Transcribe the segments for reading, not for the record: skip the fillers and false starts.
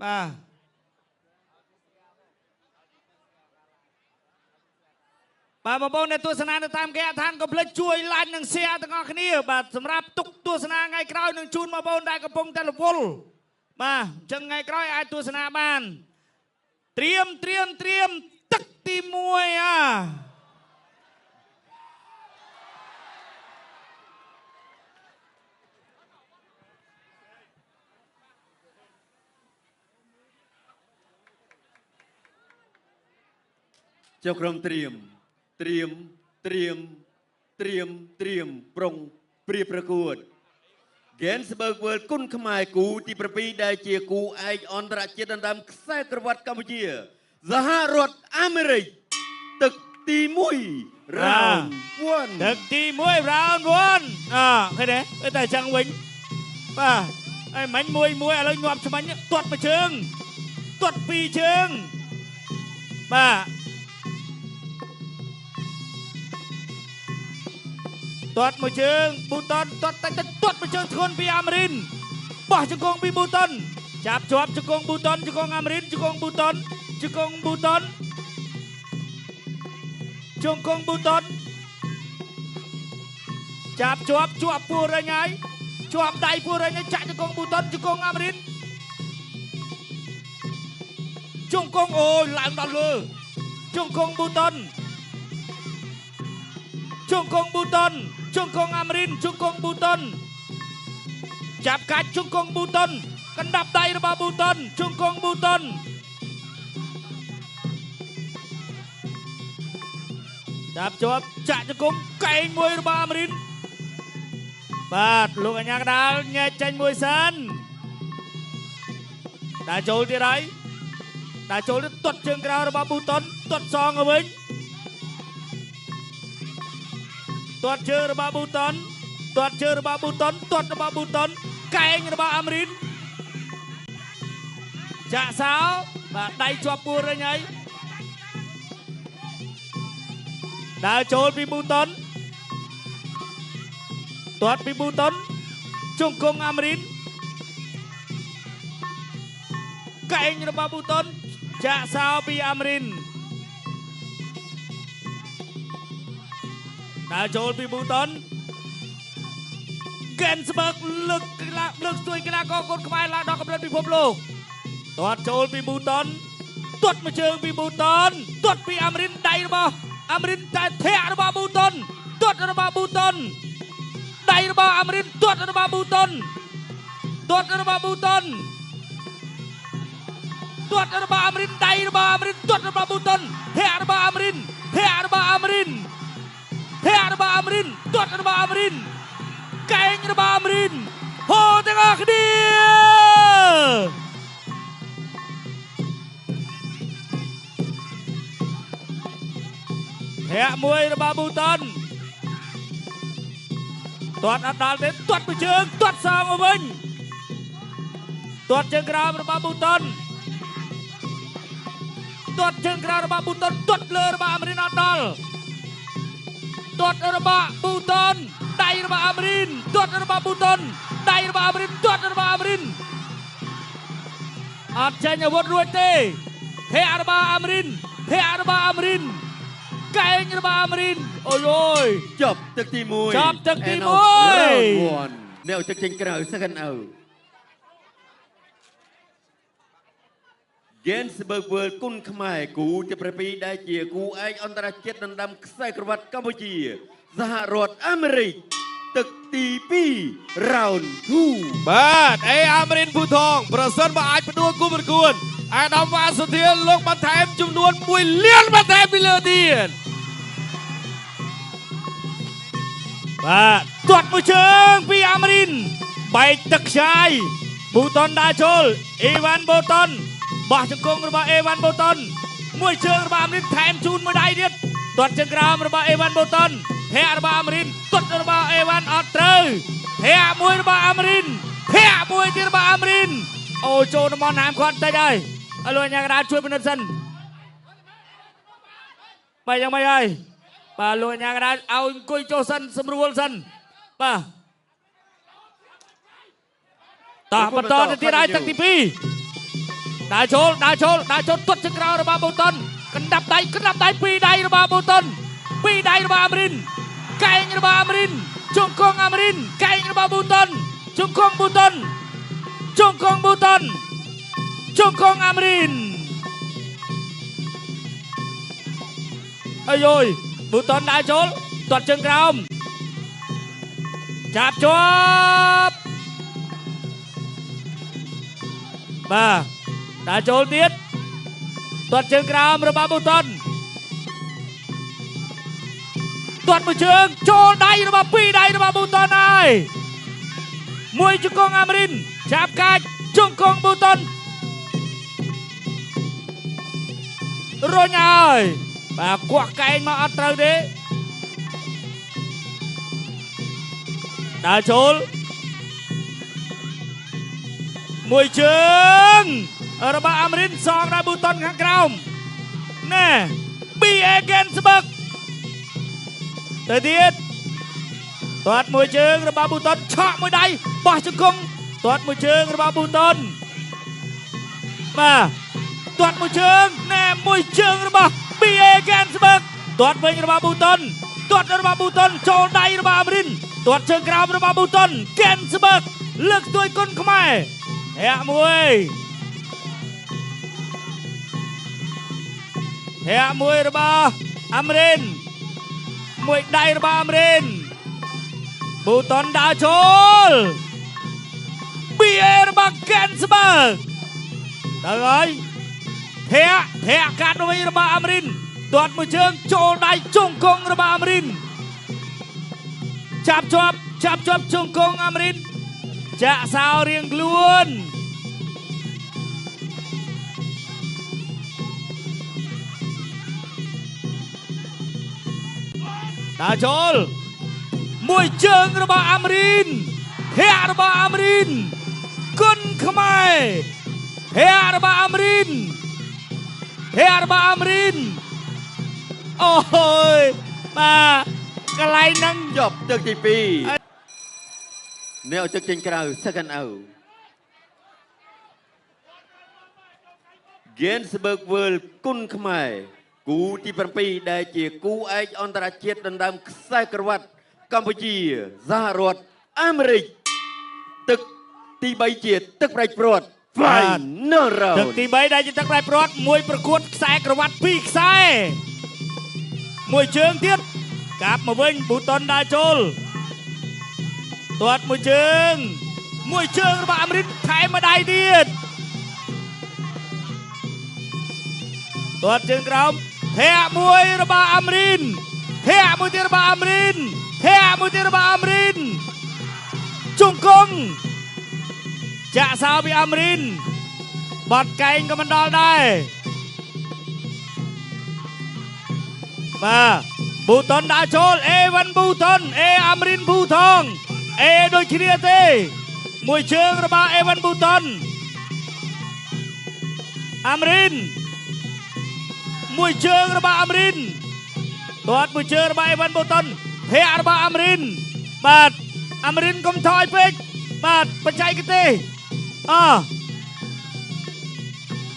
បាទបងប្អូនអ្នកទស្សនានៅតាមគេឋានកុំភ្លេចជួយ like និង share ទាំងអស់គ្នាបាទសម្រាប់ទុកទស្សនាថ្ងៃក្រោយនឹងជូនបងប្អូនដែលកំពុងតែរវល់បាទអញ្ចឹងថ្ងៃក្រោយអាចទស្សនាបានត្រៀមទឹកទី1ចុះក្រុមត្រៀមប្រុងព្រៀបប្រកួត Gensburg World គុណខ្មែរគូទី7ដែលជាគូឯកអន្តរជាតិដណ្ដើមខ្សែក្រវ៉ាត់កម្ពុជាសហរដ្ឋអាមេរិកទឹកទី1 round 1ទឹកទី1 round 1ឃើញទេតែចឹងវិញបាទហើយមិញមួយឥឡូវញាប់ឆ្មាញ់ទាត់មួយជើងទាត់ពីរជើងបាទទាត់មួយជើងប៊ូតុនទាត់មួយជើងធ្ងន់ពីអាមេរិនបោះជង្គង់ពីប៊ូតុនចាប់ជាប់ជង្គង់ប៊ូតុនជង្គង់អាមេរិនជង្គង់ប៊ូតុនជង្គង់ប៊ូតុនចាប់ជាប់ពួររញហើយជាប់ដៃពួររញហើយចាក់ជង្គង់ប៊ូតុនជង្គង់អាមេរិនជង្គង់អូយឡើងដល់លើជង្គង់ប៊ូតុនជង្គង់ប៊ូតុនជង្គង់អាមេរិនជង្គង់ប៊ូតុនចាប់កាច់ជង្គង់ប៊ូតុនកណ្ដាប់ដៃរបស់ប៊ូតុនជង្គង់ប៊ូតុនចាប់ជាប់ចាក់ជង្គង់កែងមួយរបស់អាមេរិនបាទលោកអញ្ញាកដាលញែកចេញមួយសិនដាក់ចូលទៀតហើយដាក់ចូលទៀតទាត់ជើងក្រោយរបស់ប៊ូតុនទាត់សងទៅវិញទាត់ជើងរបស់ប៊ូតុនទាត់របស់ប៊ូតុនកែងរបស់អាមេរិនចាក់សោបាទដៃជាប់ពួររញហើយដើរចូលពីប៊ូតុនទាត់ពីប៊ូតុនជង្គង់អាមេរិនកែងរបស់ប៊ូតុនចាក់សោពីអាមេរិនដើរចូលពីប៊ូតុន Gensburg លើកស្ទួយកីឡាករកូនខ្មែរឡើងដល់កម្រិតពិភពលោកទាត់ចូលពីប៊ូតុនទាត់មួយជើងពីប៊ូតុនទាត់ពីអាមេរិនដៃរបស់អាមេរិនតែធាក់របស់ប៊ូតុនទាត់របស់ប៊ូតុនដៃរបស់អាមេរិនទាត់របស់ប៊ូតុនទាត់របស់ប៊ូតុនទាត់របស់អាមេរិនដៃរបស់អាមេរិនទាត់របស់ប៊ូតុនធាក់របស់អាមេរិនធាក់របស់អាមេរិនធាក់របស់អាមេរិនទាត់របស់អាមេរិនកែងរបស់អាមេរិនហូទាំងអស់គ្នាធាក់មួយរបស់ប៊ូតុនទាត់អត់ដល់ទេទាត់មួយជើងទាត់សងមកវិញទាត់ជើងក្រោមរបស់ប៊ូតុនទាត់ជើងក្រោមរបស់ប៊ូតុនទាត់លើរបស់អាមេរិនអត់ដល់ទាត់របស់ប៊ូតុនដៃរបស់អាមេរិនទាត់របស់ប៊ូតុនដៃរបស់អាមេរិនទាត់របស់អាមេរិនអត់ចេញអាវុធរួចទេធាក់របស់អាមេរិនធាក់របស់អាមេរិនកែងរបស់អាមេរិនអូយចប់ទឹកទី1អ្នកទឹកចេញក្រៅសកិនអើ Gensburg World គុណខ្មែរគូទី7ដែលជាគូឯកអន្តរជាតិដណ្ដើមខ្សែក្រវ៉ាត់កម្ពុជាសហរដ្ឋអាមេរិកទឹកទី2 round 2បាទអេអាមេរិនភូថងប្រសិនបើអាចផ្ដួលគូប្រកួតអាដាមវ៉ាសុធានលោកបន្ថែមចំនួន1លានបន្ថែមពីលើទៀតបាទទាត់មួយជើងពីអាមេរិនបែកទឹកខ្ចាយប៊ូតុនដើរចូលអេវ៉ាន់ប៊ូតុនបោះជង្គង់របស់អេវ៉ាន់ប៊ូតុនមួយជើងរបស់អាមេរិនថែមជូនមួយដៃទៀតទាត់ជើងក្រោមរបស់អេវ៉ាន់ប៊ូតុនធាក់របស់អាមេរិនទាត់របស់អេវ៉ាន់អត់ត្រូវធាក់មួយរបស់អាមេរិនធាក់មួយទៀតរបស់អាមេរិនអូចូលតំបន់ហាមគាត់តិចហើយអើលោកញ៉ាកដាជួយពិនិត្យសិនបែរយ៉ាងម៉េចហើយបាទលោកញ៉ាកដាឲ្យអង្គុយចុះសិនសម្រួលសិនបាទតោះបន្តទៅទៀតហើយទឹកទី2 đá chốt tuột chân cao rồi ba bù tần cân đập đáy pi đáy rồi ba bù tần pi đáy rồi ba Amrin cay rồi ba Amrin trung công Amrin cay rồi ba bù tần trung công Amrin ơi rồi bù tần đá chốt tuột chân cao chạp chốt ba đá chốt tiếp tuột chân cao rồi ba bù tần tuột một trường cho đáy rồi ba pi đáy rồi ba bù tần này mùi trung công Amrin chạp cạch trung công bù tần rồi nhời và quạt cái mà ăn trâu đấy đá chốt mùi trường ở ba Amrin song ra bù tần kháng còng nè bi again sebek tới tiết toát mùi trường rồi ba bù tần chọn mùi đáy bỏ chân cung toát mùi trường rồi ba bù tần mà toát mùi trường nè mùi trường rồi ba bi again sebek toát với rồi ba bù tần toát rồi ba bù tần cho đáy rồi ba Amrin toát chân cao rồi ba bù tần again sebek lực tôi con không ai hẹ mùi rồi ba Amrin mùi đáy rồi ba Amrin bù tần đá chốt bia rồi ba again sebek được rồi thẻ cắt với rồi ba Amrin toát mùi trường cho đáy trung công rồi ba Amrin chạp chộp trung công Amrin chạ sao riêng luôn đá chốt mùi trường rồi ba Amrin thẻ rồi ba Amrin cân khmai thẻ rồi ba Amrin ôi ba cái này năng ចប់ទឹកទី2អ្នកទឹកចេញក្រៅសកានអៅ Gensburg World គុណខ្មែរគូទី7ដែលជាគូឯកអន្តរជាតិដណ្ដើមខ្សែក្រវ៉ាត់កម្ពុជាសហរដ្ឋអាមេរិកទឹកទី3ជាទឹកប្រៃព្រាត់ Final Round ទឹកទី3ដែលជាទឹកប្រៃព្រាត់មួយប្រកួតខ្សែក្រវ៉ាត់2ខ្សែមួយជើងទៀតកាប់មកវិញប៊ូតុនដាចូលទាត់មួយជើងរបស់អាមេរិកថែមម្ដាយទៀតទាត់ជើងក្រោមធាក់មួយរបស់អាមេរិកធាក់មួយទៀតរបស់អាមេរិកជង្គង់ចាក់សោពីអាមេរិកបាត់កែងក៏មិនដល់ដែរបាទប៊ូតុនដាក់ចូលអេវ៉ាន់ប៊ូតុនអេអាមេរិនប៊ូថងអេដូចគ្នាទេមួយជើងរបស់អេវ៉ាន់ប៊ូតុនអាមេរិនមួយជើងរបស់អាមេរិនទាត់មួយជើងរបស់អេវ៉ាន់ប៊ូតុនធាក់របស់អាមេរិនបាទអាមេរិនកុំថយពេកបាទបច្ចេកទេស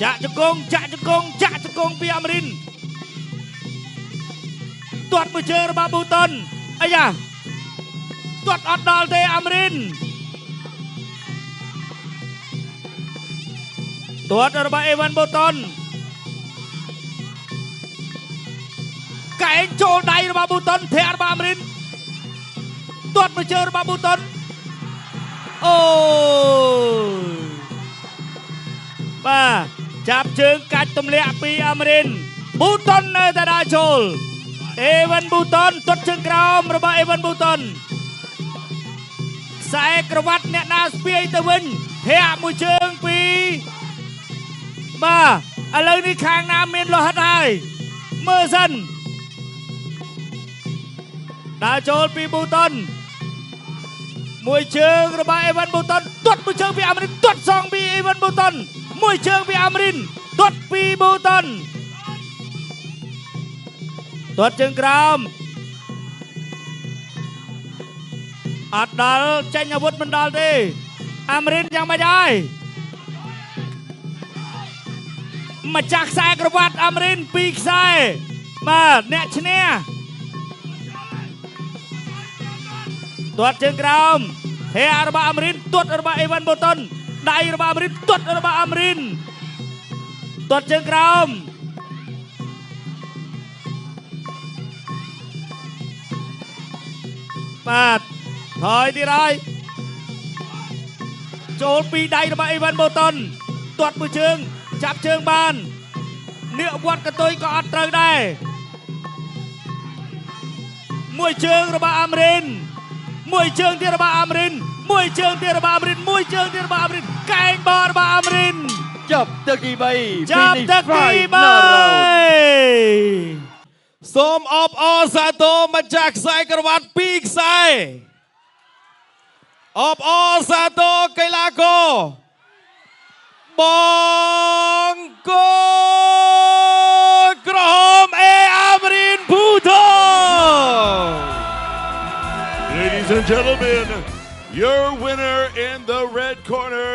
ចាក់ជង្គង់ពីអាមេរិនទាត់មួយជើងរបស់ប៊ូតុនអាយ៉ាទាត់អត់ដល់ទេអាមេរិនទាត់របស់អេវ៉ាន់ប៊ូតុនកែងចូលដៃរបស់ប៊ូតុនធាក់របស់អាមេរិនទាត់មួយជើងរបស់ប៊ូតុនអូបាទចាប់ជើងកាច់ទម្លាក់ពីអាមេរិនប៊ូតុននៅតែដើរចូលអេវ៉ាន់ប៊ូតុនទាត់ជើងក្រោមរបស់អេវ៉ាន់ប៊ូតុនខ្សែក្រវ៉ាត់អ្នកណាស្ពាយទៅវិញធាក់មួយជើងពីបាទឥឡូវនេះខាងណាមានលោហិតហើយមើលសិនដើរចូលពីប៊ូតុនមួយជើងរបស់អេវ៉ាន់ប៊ូតុនទាត់មួយជើងពីអាមេរិកទាត់សងពីអេវ៉ាន់ប៊ូតុនមួយជើងពីអាមេរិកទាត់ពីប៊ូតុនទាត់ជើងក្រោមអត់ដល់ចេញអាវុធមិនដល់ទេអាមេរិកយ៉ាងម៉េចហើយ ម្ចាស់ខ្សែក្រវ៉ាត់អាមរិន2ខ្សែបាទអ្នកឈ្នះទាត់ជើងក្រោមហេរបស់អាមរិនទាត់របស់អេវ៉ាន់បូតុនដៃរបស់អាមរិនទាត់របស់អាមរិនទាត់ជើងក្រោមបាទថយទៀតហើយចូលពីដៃរបស់អេវ៉ាន់បូតុនទាត់មួយជើងចាប់ជើងបាននាគវត្តកតុយក៏អត់ត្រូវដែរមួយជើងរបស់អាមរិនមួយជើងទៀតរបស់អាមរិនមួយជើងទៀតរបស់អាមរិនមួយជើងទៀតរបស់អាមរិនកែងបោរបស់អាមរិន ចាប់ទឹកទី3 ចាប់ទឹកទី3សូមអបអរសាទរម្ចាស់ខ្សែក្រវ៉ាត់2ខ្សែអបអរសាទរកីឡាករបងកូនក្រហមអេអាមរិនភូថង Ladies and gentlemen, your winner in the red corner